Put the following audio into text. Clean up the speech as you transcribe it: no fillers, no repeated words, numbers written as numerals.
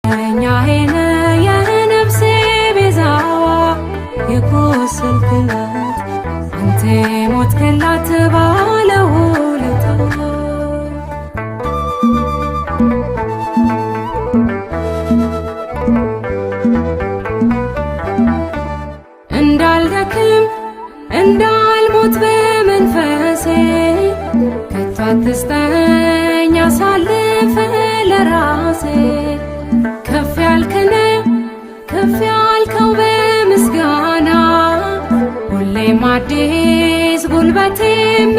እኛዬን የነፍሴ ቤዛዋ የቆሰልክላት አንተ ሞትክላት ባለውለታዋ እንዳልደክም እንዳልሞት በመንፈሴ ከቶ አትስጠኝ አሳልፈ ለራሴ ከፍ ያልክነ ከፍ ያልከው በምስጋና ሁሌም አዲስ ጉልበቴም